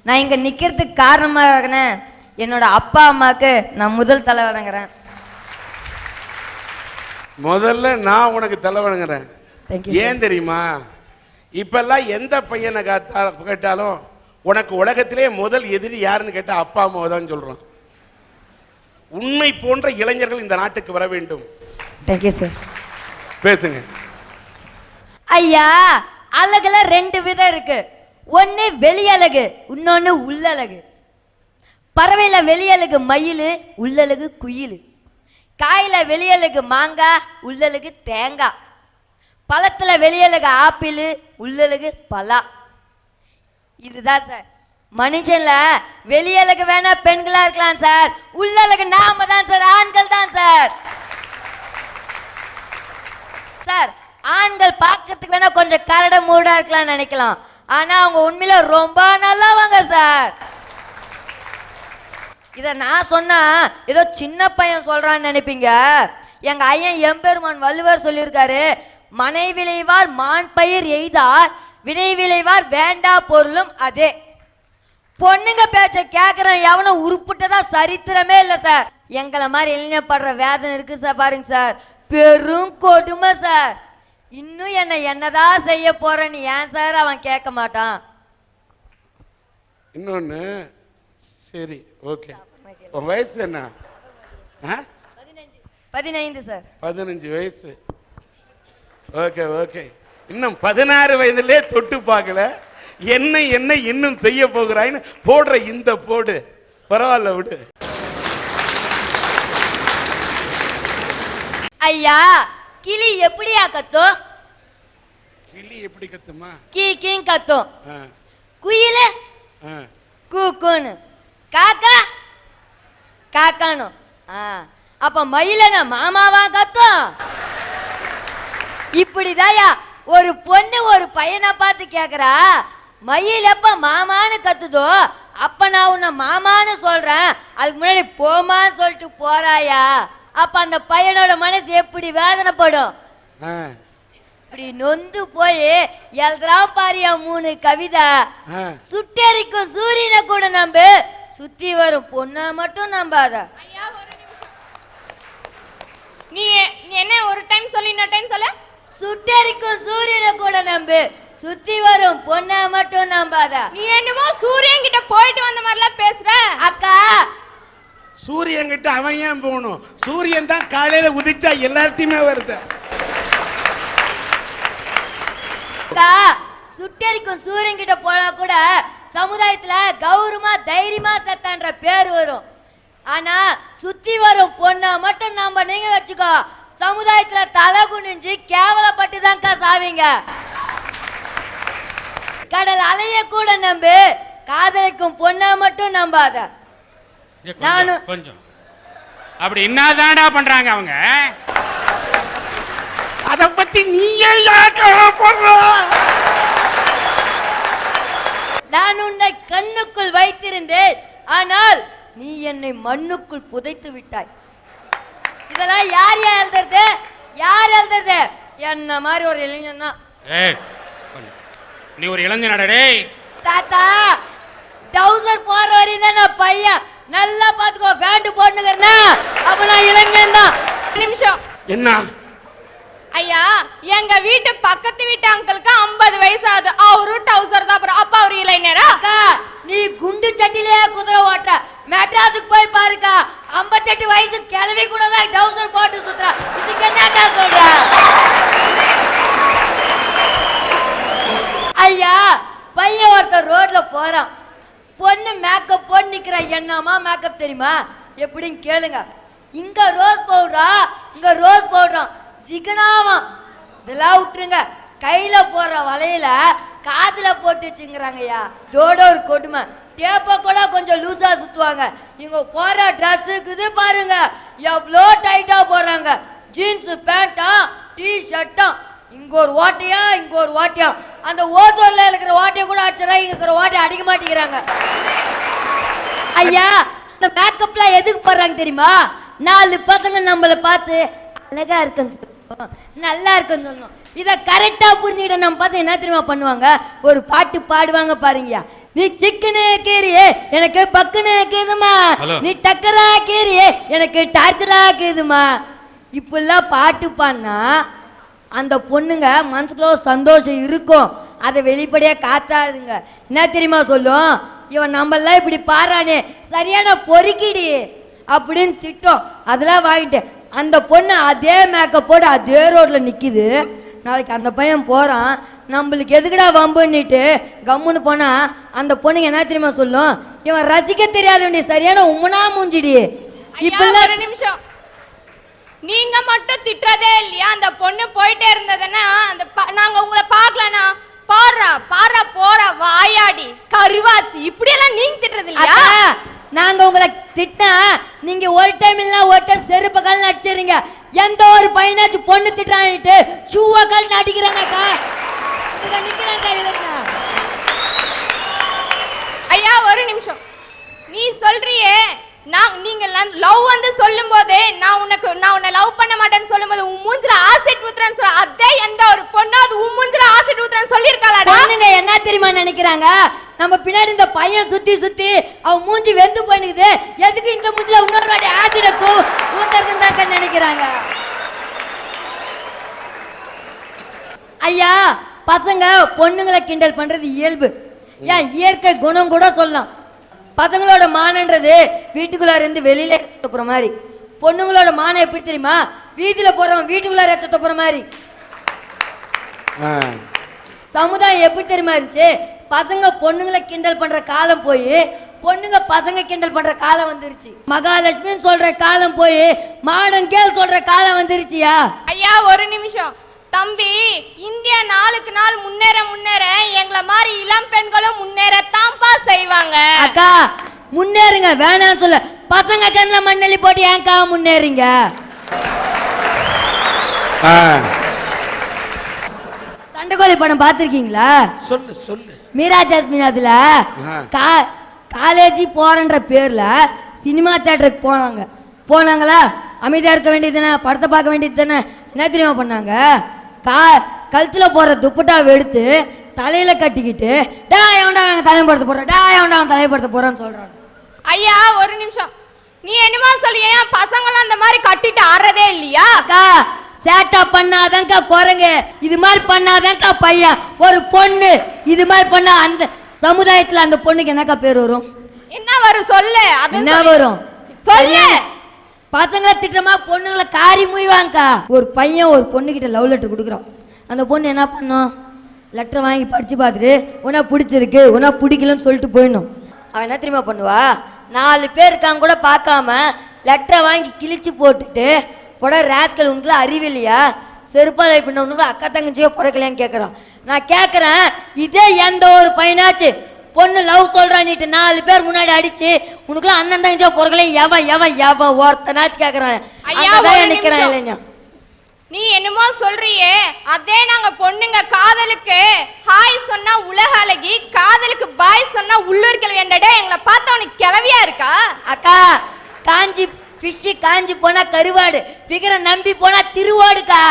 நான் இங்கே நிற்கிறதுக்கு காரணமாக என்னோட அப்பா அம்மாவுக்கு நான் முதல் தலை வணங்குறேன். முதல்ல நான் உனக்கு தலை வணங்குறேன். ஏன் தெரியுமா? இப்பெல்லாம் எந்த பையனை கேட்டாலும் உனக்கு உலகத்திலே முதல் எதிரி யாருன்னு கேட்டால் அப்பா அம்மாவை தான் சொல்கிறான். உண்மை போன்ற இளைஞர்கள் இந்த நாட்டுக்கு வர வேண்டும். Thank you sir. பேசுங்க ஐயா. அழகுல ரெண்டு விதம் இருக்கு. ஒன்று வெளியழகு, இன்னொன்று உள்ளழகு. பறவையில வெளியழகு மயில், உள்ளழகு குயில். காயில வெளியழகு மாங்காய், உள்ளழகு தேங்காய். பழத்துல வெளியழகு ஆப்பிள், உள்ளழகு பலா. இதுதான் சார். மனுஷன்ல வெளியழகு வேணா பெண்களா இருக்கலாம் சார், உள்ளழகு நாம தான் சார், ஆண்கள் தான் சார். சார் ஆண்கள் பார்க்கறதுக்கு வேணா கொஞ்சம் கரட மூடா இருக்கலாம் நினைக்கலாம், ஆனா அவங்க உண்மையில ரொம்ப நல்லவங்க சார். இத நான் சொன்னா ஏதோ சின்ன பையன் சொல்றான்னு நினைப்பீங்க. எங்க ஐயன் எம்பெருமான் வள்ளுவர் சொல்லியிருக்காரு, மனை விளைவார் மான் பயிர் எய்தார், வினை விளைவார் வேண்டா பொருளும் அதே. பொண்ணுங்க பேச்ச கேட்கறேன் எவனும் உருப்பிட்டதா சரித்திரமே இல்லை சார். எங்களை மாதிரி இளைஞர் படுற வேதனை இருக்கு சார். பாருங்க சார், பெரும் கொடுமை சார். இன்னும் என்னதான் செய்ய போறேன்னு ஏன் சார் அவன் கேட்க மாட்டான்? இன்னொன்னு சரி, ஓகே. உன் வயசு என்ன? 15 சார். 15 வயசு. Okay okay. இன்னும் 16 வயதிலே தொட்டு பார்க்கல. என்ன என்ன இன்னும் செய்ய போகிறாயின்னு போடுற இந்த போடு பரவாயில்ல விடு. ஐயா, கிளி எப்படியா கத்தும்? கிளி எப்படி கத்துமா? கீ கீங் கத்தும். குயில கூக்குன்னு, காக்கா காக்கானும். அப்ப மயிலன மாமாவா கத்தும்? இப்படிதாயா ஒரு பொண்ணு ஒரு பையனை பார்த்து கேக்குறா, மயில் எப்ப மாமான்னு கத்துதோ அப்ப நான் உன்னை மாமான்னு சொல்றேன், அதுக்கு முன்னாடி போமான்னு சொல்லிட்டு போறாயா? அப்ப அந்த பையனோட மனசு எப்படி வேதனைப்படும்? இப்படி நொந்து போய் எழுதுறான் பாரியா 3 கவிதை. சுட்டெரிக்கும் சூரியனை கூட நம்ப, சுத்தி வரும் பொண்ணா மட்டும் நம்பாத. நீ என்ன ஒரு டைம் சொல்லி இன்னொரு டைம் சொல்ல? சுட்டெரிக்கும் சூரியனை கூட நம்பு, சுத்தி வரும் பொண்ணா மட்டும் நம்பாத. நீ என்னமோ சூரியன் கிட்ட போயிட்டு வந்த மாதிரிலாம் பேசுற. அக்கா, சூரியன் கிட்ட அவன் ஏன் போகணும்? சூரியன் தான் காலையில உதிச்சா எல்லார்ட்டையுமே வருது. அக்கா, சுட்டெரிக்கும் சூரியன் கிட்ட போனா கூட சமுதாயத்துல கௌரவமா தைரியமா செத்தான்ற பேர் வரும். ஆனா சுத்தி வரும் பொண்ணா மட்டும் நம்ம நீங்க வச்சுக்கோ, சமுதாயத்துல தலை குனிஞ்சு கேவலப்பட்டு தான்க்கா சாவீங்க. கடல் அலைய கூட நம்பு, காதலிக்கும் பொண்ணா மட்டும் நம்பாத. நானும் கொஞ்சம் அப்படி என்னதான்டா பண்றாங்க அவங்க? அத பத்தி நீயே போடுற? நான் உன்னை கண்ணுக்குள் வைத்திருந்தேன், ஆனால் நீ என்னை மண்ணுக்குள் புதைத்து விட்டாய். இதெல்லாம் யார் எழுதுறது? யார் எழுதுறது? என்ன மாதிரி ஒரு இளைஞன் தான். நீ ஒரு இளைஞனடா டேய். தாத்தா, டவுசர் போற வரையும் தான் நான் பையன், நல்லா பாத்துக்கோ. பேண்ட் போட்டுக்கிறேன்னா அப்ப நான் இளைஞன் தான். நிமிஷம். என்ன ஐயா, எங்க வீட்டு பக்கத்து வீட்டு அங்கிளுக்கு 50 வயசு ஆகுது, அவரு டவுசர் தான். அப்ப அவரு இளைஞரா? அக்கா, நீ குண்டு சட்டிலே குதிரை ஓட்ட. மெட்ராஸுக்கு போய் பாருக்கா, 58 வயசு கிளவி கூட தான் டவுசர் போட்டு சுத்துறா. இதுக்கு என்னக்கா சொல்ற? ஐயா, பையன் ஒருத்தர் ரோட்ல போறான், பொண்ணு மேக்கப் போட்டு நிக்கிற. என்னமா மேக்கப் தெரியுமா? எப்படின்னு கேளுங்க. இங்க ரோஸ் பவுடரா, இங்க ரோஸ் பவுடரா, ஜிகனாவா. இதெல்லாம் விட்டுருங்க. கையில போற வலையில காதுல போட்டு வச்சுங்கிறாங்கய்யா. இதோட ஒரு கொடுமை, டேப்ப கூட கொஞ்சம் லூசா சுத்துவாங்க. இவங்க போற ட்ரெஸ்ஸுக்குது பாருங்க, எவ்வளோ டைட்டா போடுறாங்க. ஜீன்ஸ் பேண்டா, டி ஷர்ட்டா, இங்க ஒரு ஓட்டையா இங்க ஒரு ஓட்டையா. அந்த ஓசோன்ல இருக்கிற ஓட்டையை கூட அடிச்சுறா, இங்க இருக்கிற ஓட்டையை அடிக்க மாட்டேங்கிறாங்க. ஐயா, இந்த மேக்கப்லாம் எதுக்கு போடுறாங்க தெரியுமா? 4 பசங்க நம்மளை பார்த்து அழகா இருக்குன்னு சொல்லணும், நல்லா இருக்குன்னு சொல்லணும். இதை கரெக்டா புரிஞ்சுக்கிட்ட நம்ம பார்த்து என்ன தெரியுமா பண்ணுவாங்க? ஒரு பாட்டு பாடுவாங்க பாருங்கயா. நீ சிக்கனு கீரியே எனக்கு பக்குன்னு கீதுமா, Hello. நீ டக்கரா கீரியே எனக்கு டார்ச்சலா கீதுமா. இப்பெல்லாம் பாட்டு பாடினா அந்த பொண்ணுங்க மனசுக்குள்ள ஒரு சந்தோஷம் இருக்கும், அதை வெளிப்படையாக காத்தாதுங்க. என்ன தெரியுமா சொல்லும், இவன் நம்மளாம் இப்படி பாடுறானே சரியான பொறுக்கிடி அப்படின்னு திட்டம். அதெல்லாம் வாங்கிட்டேன். அந்த பொண்ணு அதே மேக்கப்போடு அதே ரோட்டில் நிற்கிது. நாளைக்கு அந்த பையன் போகிறான், நம்மளுக்கு எதுக்குடா வம்புன்னுட்டு கம்முன்னு போனால் அந்த பொண்ணுங்க என்ன தெரியுமா சொல்லும், இவன் ரசிக்க தெரியாத வேண்டிய சரியான உம்மனா மூஞ்சிடி. ஐயா, இப்பெல்லாம் ஒரு நிமிஷம். நீங்க மட்டும் திட்டுறதே இல்லையா? அந்த பொண்ணு போயிட்டே இருந்ததுன்னா அந்த நாங்க உங்களை பார்க்கலனா பாடுறா பாடுறா போற வாயாடி கருவாச்சு இப்படி எல்லாம் நீங்க திட்டுறது இல்லையா? நாங்க உங்களை திட்டா நீங்க ஒரு டைம் இல்ல ஒரு டைம் செருப்பு கால் அடிச்சிடுறீங்க. எந்த ஒரு பையனாச்சும் பொண்ணு திட்டான்ட்டு ஷூவா கால் அடிக்கிறானாக்கா நிக்கிறாங்க. ஐயா ஒரு நிமிஷம். நீ சொல்றியே நீங்க லவ் வந்து சொல்லும் போதே நான் உன்னை லவ் பண்ண மாட்டேன்னு சொல்லும் போது உன் மூஞ்சில ஆசிட் ஊத்துறேன்னு சொல்ற, அதே எந்த ஒரு பொண்ணு அது உன் மூஞ்சில ஆசிட் ஊத்துறேன்னு சொல்லிருக்காளடா? பொண்ணுங்க என்ன தெரியுமா நினைக்கிறாங்க, நம்ம பின்னாடி இந்த பையன் சுத்தி சுத்தி அவ மூஞ்சி வெந்து போயிடுது, எதுக்கு இந்த மூஞ்சில இன்னொரு வாட்டி ஆசிட ஊத்துறதுன்னு நினைக்கிறாங்க. ஐயா பசங்க பொண்ணுங்களை கிண்டல் பண்றது இயல்பு, ஏன் இயற்கை குணம் கூட சொல்லலாம். பசங்களோட மானன்றது வீட்டுக்குள்ளார இருந்து வெளியில போற மாதிரி, பொண்ணுங்களோட மானம் எப்படி தெரியுமா, வீதியில போறவன் வீட்டுக்குள்ளார ஏற்ற போற மாதிரி. சமுதாயம் எப்படி தெரியுமா இருந்துச்சு, பசங்க பொண்ணுங்களை கிண்டல் பண்ற காலம் போய் பொண்ணுங்க பசங்க கிண்டல் பண்ற காலம் வந்துருச்சு. மகாலட்சுமின்னு சொல்ற காலம் போய் மாடர்ன் கேர்ள் சொல்ற காலம் வந்துருச்சியா? ஐயா ஒரு நிமிஷம் தம்பி, இந்தியா நாளுக்கு நாள் முன்னேற முன்னேற எங்களை மாதிரி இளம் பெண்களும் முன்னேறத்தான்ப்பா செய்வாங்க. அக்கா முன்னேறுங்க வேணாம்னு சொல்ல, பசங்க கண்ணில் மண்ணெல்லி போட்டு ஏன்க்கா முன்னேறீங்க? சண்டைக்கோழி படம் பார்த்துருக்கீங்களா? சொல்லு சொல்லு. மீரா ஜாஸ்மின் அதுல காலேஜ் போறன்ற பேர்ல சினிமா தியேட்டருக்கு போனாங்களா? அமைதியா இருக்க வேண்டியது தானே, படத்தை பார்க்க வேண்டியது தானே. என்ன தெரியுமா பண்ணாங்க, கழுத்துல போற துப்பட்டாவை எடுத்து தலையில கட்டிக்கிட்டு டா எவன்டா நாங்க தலைப்படுத்த போறோம், டா எவன்டா அவன் தலைப்படுத்த போறோம்னு சொல்றாங்க. ஐயா ஒரு நிமிஷம். நீ என்னமா சொல்லியா? பசங்களாம் அந்த மாதிரி கட்டிட்டு ஆடுறதே இல்லையா? அக்கா சேட்டா பண்ணாதான்க்கா குரங்கு, இது மாதிரி பண்ணாதான்க்கா பையன். ஒரு பொண்ணு இது மாதிரி பண்ணா அந்த சமுதாயத்துல அந்த பொண்ணுக்கு என்னக்கா பேர் வரும்? என்ன வரும் சொல்லு. என்ன வரும் சொல்லு. பசங்களை திட்டமா பொண்ணுங்களை காரி முய்வாங்கக்கா. ஒரு பையன் ஒரு பொண்ணுகிட்ட லவ் லெட்டர் கொடுக்குறான். அந்த பொண்ணு என்ன பண்ணும், லெட்டர் வாங்கி படிச்சு பார்த்துட்டு உன்னா பிடிச்சிருக்கு உன்னா பிடிக்கலன்னு சொல்லிட்டு போயிடணும். அவன் என்ன தெரியுமா பண்ணுவா, 4 பேர் இருக்காங்க கூட பார்க்காம லெட்டரை வாங்கி கிழிச்சு போட்டுட்டு போட ராஸ்கல் உனக்குலாம் அறிவில்லையா, செருப்பாலை பின்ன உனக்குலாம் அக்கா தங்கச்சியோ பிறக்கலையான்னு கேட்குறான். நான் கேட்குறேன், இதே எந்த ஒரு பையனாச்சு பொண்ணு லவ் சொல்றான்ட்டு 4 பேர் முன்னாடி அடிச்சு உனக்குலாம் அண்ணன் தங்கச்சியோ பிறக்கலையே எவன் எவன் எவன் ஒருத்தனாச்சு கேட்குறான். நிற்கிறேன் இல்லைங்க. நீ என்னமோ சொல்றியே, அதே நாங்க பொண்ணுங்க காதலுக்கு ஹாய் சொன்னா உலக அழகி, காதலுக்கு பாய் சொன்னா உள்ளூர் கிழவி என்றடே எங்களை பார்த்தா உனக்கு கிளவியா இருக்கா? அக்கா காஞ்சி ஃபிஷ் காஞ்சி போனா கருவாடு, பிகரை நம்பி போனா திருவாடுக்கா.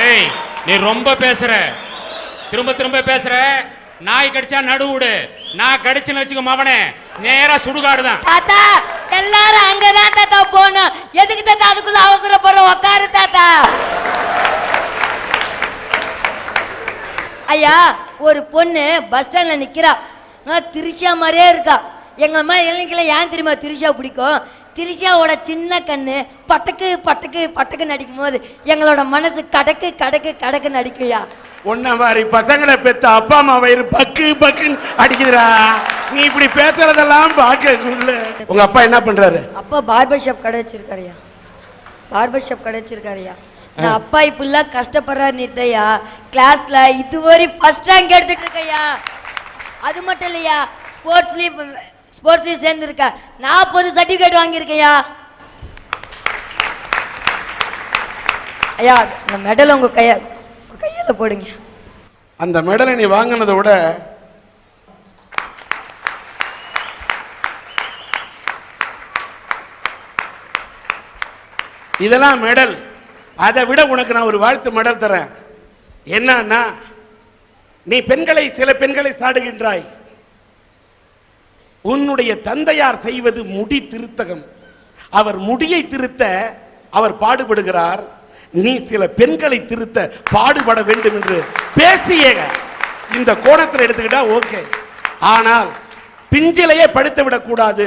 ஏய் நீ ரொம்ப பேசுற, திரும்ப திரும்ப பேசுற. நாய் கடிச்சா நடுவுடு, நான் கடிச்சுன்னு வச்சுக்க மவனே நேரா சுடுகாடு தான். தாத்தா எல்லாரும் அங்கதான் தாத்தா போகணும், எதுக்கு தாத்தா அதுக்குள்ள அவசரப்படுற, உக்காரு தாத்தா. ஐயா ஒரு பொண்ணு பஸ் ஸ்டாண்ட்ல நிக்கிறா, நல்லா திரிஷா மாதிரியே இருக்கா. எங்களை மாதிரி இளைஞர்கள் ஏன் தெரியுமா திரிஷா பிடிக்கும், திரிஷாவோட சின்ன கண்ணு பட்டக்கு பட்டக்கு பட்டக்கு நடிக்கும் போது எங்களோட மனசு கடக்கு கடக்கு கடக்கு நடிக்குயா. உன்ன மாதிரி பசங்களை பெத்த அப்பா அம்மா வயிறு பக்கு பக்குன்னு அடிக்குதுடா. நீ இப்படி பேசுறதெல்லாம் பார்க்கக்குள்ள. உங்க அப்பா என்ன பண்றாரு? அப்பா பார்பர் ஷாப் கடை வச்சிருக்காருயா, பார்பர் ஷாப் கடை வச்சிருக்காருயா. நான் அப்பா இப்படிலாம் கஷ்டப்படுறாரு நிறுத்தையா, கிளாஸ்ல இதுவரை ஃபர்ஸ்ட் ரேங்க் எடுத்துட்டு இருக்கையா. அது மட்டும் இல்லையா, ஸ்போர்ட்ஸ்லயும் சேர்ந்துருக்கா, 40 சர்டிஃபிகேட் வாங்கியிருக்கையா. ஐயா இந்த மெடல் உங்க கையில போடுங்க. அந்த மெடலை நீ வாங்கினதை விட இதெல்லாம் மெடல். அதை விட உனக்கு நான் ஒரு வாழ்த்து மெடல் தரேன். என்னன்னா நீ சில பெண்களை சாடுகின்றாய். உன்னுடைய தந்தையார் செய்வது முடி திருத்தகம். அவர் முடியை திருத்த அவர் பாடுபடுகிறார். நீ சில பெண்களை திருத்த பாடுபட வேண்டும் என்று பேசிய இந்த கோணத்தில் எடுத்துக்கிட்டா ஓகே. ஆனால் பிஞ்சிலையே படுத்து விடக்கூடாது.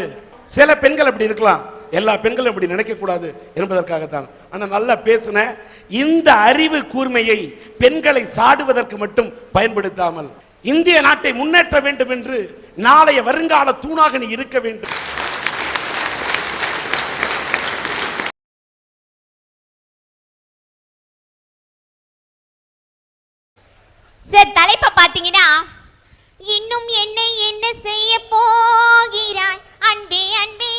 சில பெண்கள் அப்படி இருக்கலாம், எல்லா பெண்களும் அப்படி நினைக்க கூடாது என்பதற்காகத்தான். ஆனால் நல்லா பேசின இந்த அறிவு கூர்மையை பெண்களை சாடுவதற்கு மட்டும் பயன்படுத்தாமல் இந்திய நாட்டை முன்னேற்ற வேண்டும் என்று நாளைய வருங்கால தூணாக நீ இருக்க வேண்டும். சார், தலைப்பை பார்த்தீங்கன்னா, இன்னும் என்னை என்ன செய்ய போகிறாய் அன்பே அன்பே,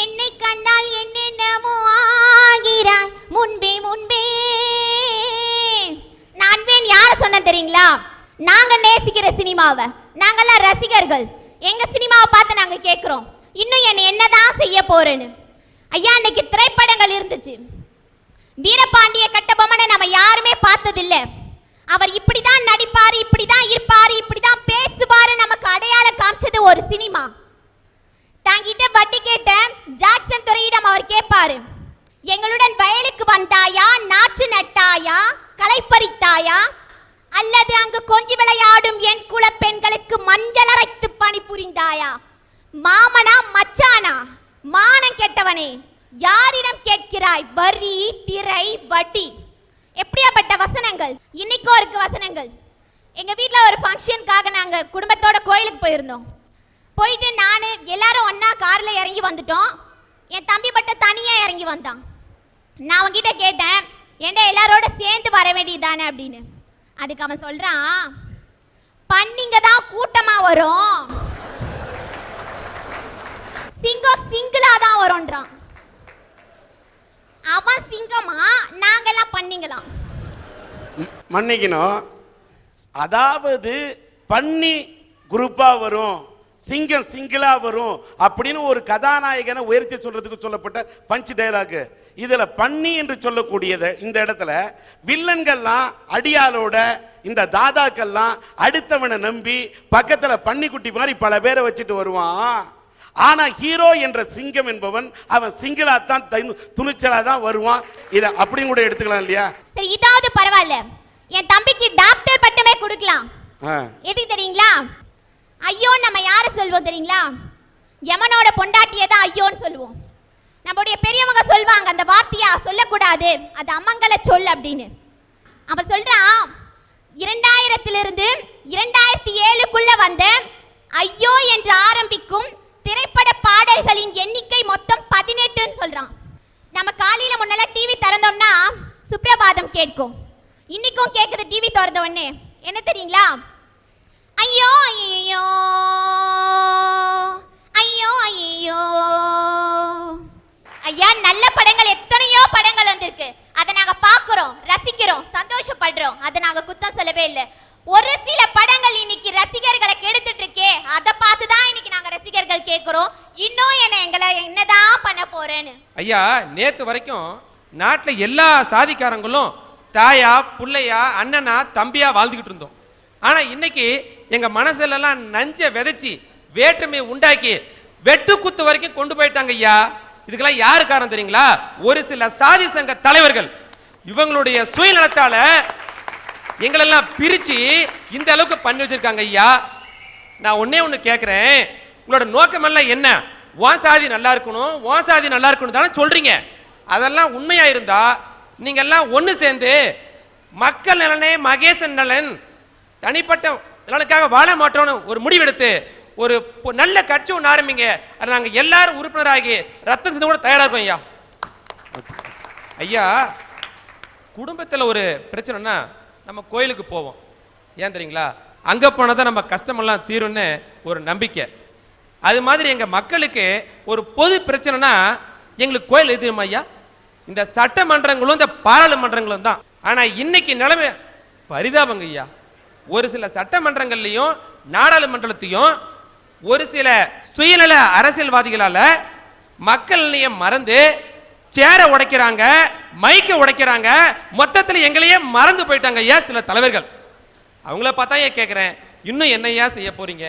என்னை கண்டால் என்னென்னமோ ஆகிறாய் முன்பே முன்பே. நான் வேன் யார சொன்ன தெரியுங்களா? நாங்க நேசிக்கிற சினிமாவை, நாங்கெல்லாம் ரசிகர்கள், எங்க சினிமாவை பார்த்து நாங்க கேட்கிறோம் இன்னும் என்னதான் செய்ய போறேன்னு. ஐயா, இன்னைக்கு திரைப்படங்கள் இருந்துச்சு. வீரபாண்டிய கட்டபொம்மனை நம்ம யாருமே பார்த்ததில்ல. அவர் இப்படிதான் நடிப்பாரு, இப்படிதான் இருப்பாரு, இப்படிதான் பேசுவாரு, நமக்கு அடையாளம் காமிச்சது ஒரு சினிமா. தாங்கிட்ட வட்டி கேட்ட ஜாக்சன் துரையிடம் அவர் கேட்பாரு, எங்களுடன் வயலுக்கு வந்தாயா, நாற்று நட்டாயா, களை பறித்தாயா, அல்லது அங்கு கொஞ்சி விளையாடும் என் குல பெண்களுக்கு மஞ்சள் அரைத்து பணி புரிந்தாயா? மாமனா மச்சானா? மானம் கெட்டவனே, யாரிடம் கேட்கிறாய் வரி திரை வட்டி? எப்படியாப்பட்ட வசனங்கள்! இன்னைக்கும் இருக்கு வசனங்கள். எங்க வீட்டில் ஒரு ஃபங்க்ஷனுக்காக நாங்க குடும்பத்தோட கோயிலுக்கு போயிருந்தோம். போயிட்டு நான் எல்லாரும் ஒன்னா கார்ல இறங்கி வந்துட்டோம். என் தம்பி மட்டும் தனியா இறங்கி வந்தான். நான் அவன்கிட்ட கேட்டேன், ஏண்டா எல்லாரோட சேர்ந்து வர வேண்டியதானே அப்படின்னு. அதுக்கு அவன் சொல்றான், பண்ணிங்க தான் கூட்டமா வரும், சிங்கம் சிங்கிளா தான் வரும்ன்றான். அவன் சிங்கமா, நாங்கெல்லாம் பண்ணிங்களாம். மன்னிக்கணும், அதாவது பண்ணி குரூப்பா வரும், சிங்கம் சிங்கிளா வரும் அப்படின்னு ஒரு கதாநாயகனை உயர்த்தி சொல்றதுக்கு சொல்லப்பட்ட பஞ்ச் டைலாக். இதுல பண்ணி என்று சொல்லக்கூடியது இந்த இடத்துல வில்லன்கள்லாம் அடியாளோட, இந்த தாதாக்கள்லாம் அடுத்தவனை நம்பி பக்கத்துல பன்னிக்குட்டி மாதிரி பல பேரை வச்சுட்டு வருவான். ஆனா ஹீரோ என்ற சிங்கம் என்பவன் அவன் சிங்கிளா தான், துணிச்சலா தான் வருவான். இத அப்படி கூட எடுத்துக்கலாம் இல்லையா? சரி, இதாவது பரவாயில்ல, என் தம்பிக்கு டாக்டர் பட்டமே கொடுக்கலாம். எதுக்கு தெரியுங்களா? ஐயோ நம்ம யார சொல்வோம் தெரியுங்களா? யமனோட பொண்டாட்டியை தான் ஐயோன்னு சொல்லுவோம். நம்முடைய பெரியவங்க சொல்வாங்க, அந்த வார்த்தையா சொல்லக்கூடாது, அது அம்மங்கல சொல் அப்படின்னு. அவன் சொல்றான், 2000 2007 வந்த ஐயோ என்று ஆரம்பிக்கும் திரைப்பட பாடல்களின் எண்ணிக்கை மொத்தம் 18ன்னு சொல்றான். நம்ம காலையில முன்னெல்லாம் டிவி திறந்தோம்னா சுப்ரபாதம் கேட்கும். இன்னைக்கும் கேட்குது டிவி திறந்த உடனே. என்ன தெரியுங்களா? ஐயோ ஐயோ ஐயோ ஐயோ. ஐயா, நல்ல படங்கள் எத்தனையோ படங்கள் வந்திருக்கு. அதை நாங்க பார்க்கிறோம், ரசிக்கிறோம், சந்தோஷப்படுறோம். அதை நாங்க குத்தம் சொல்லவே இல்லை. ஒரு சில படங்கள் இன்னைக்கு ரசிகர்களை கெடுத்துட்டு இருக்கே, அதை பார்த்து தான் இன்னைக்கு நாங்க ரசிகர்கள் கேட்கிறோம், இன்னும் எங்களை என்னதான் பண்ண போறேன்னு. ஐயா, நேத்து வரைக்கும் நாட்டில் எல்லா சாதிக்காரங்களும் தாயா புள்ளையா அண்ணனா தம்பியா வாழ்ந்துகிட்டு இருந்தோம். ஆனா இன்னைக்கு எங்க மனசுலாம் நஞ்ச விதைச்சி வேற்றுமையை உண்டாக்கி வெட்டு குத்து வரைக்கும் கொண்டு போயிட்டாங்க. ஐயா, இதுக்கெல்லாம் யாரு காரணம் தெரியுங்களா? ஒரு சில சாதி சங்க தலைவர்கள். இவங்களுடைய சுயநலத்தால எங்களெல்லாம் பிரிச்சு இந்த அளவுக்கு பண்ணி வச்சிருக்காங்க. ஐயா, நான் ஒண்ணு கேட்கிறேன், உங்களோட நோக்கம் எல்லாம் என்ன? உன் சாதி நல்லா இருக்கணும், உன் சாதி நல்லா இருக்கணும் தானே சொல்றீங்க. அதெல்லாம் உண்மையா இருந்தா நீங்க எல்லாம் ஒண்ணு சேர்ந்து மக்கள் நலனே மகேசன் நலன், தனிப்பட்ட நலனுக்காக வாழ மாட்டோம்னு ஒரு முடிவெடுத்து ஒரு நல்ல கட்சி ஒன்று ஆரம்பிங்க. அது நாங்கள் எல்லாரும் உறுப்பினராகி ரத்தம் சிந்த கூட தயாரா இருக்கோம். ஐயா ஐயா, குடும்பத்தில் ஒரு பிரச்சனைனா நம்ம கோயிலுக்கு போவோம். ஏன் தெரியுங்களா? அங்கே போனால் தான் நம்ம கஷ்டமெல்லாம் தீரும்னு ஒரு நம்பிக்கை. அது மாதிரி எங்கள் மக்களுக்கு ஒரு பொது பிரச்சனைனா எங்களுக்கு கோயில் எதிரும் ஐயா. இந்த சட்டமன்றங்களும் இந்த பாராளுமன்றங்களும் தான். ஆனால் இன்னைக்கு நிலைமை பரிதாபங்க ஐயா. ஒரு சில சட்டமன்றங்கள்லையும் நாடாளுமன்றத்தையும் ஒரு சில சுயநல அரசியல்வாதிகளால் மக்கள் நிலையம் மறந்து சேரை உடைக்கிறாங்க, மைக்கை உடைக்கிறாங்க, மொத்தத்தில் எங்களையே மறந்து போயிட்டாங்க ஏன் சில தலைவர்கள். அவங்கள பார்த்தா ஏன் கேட்குறேன், இன்னும் என்னையா செய்ய போறீங்க?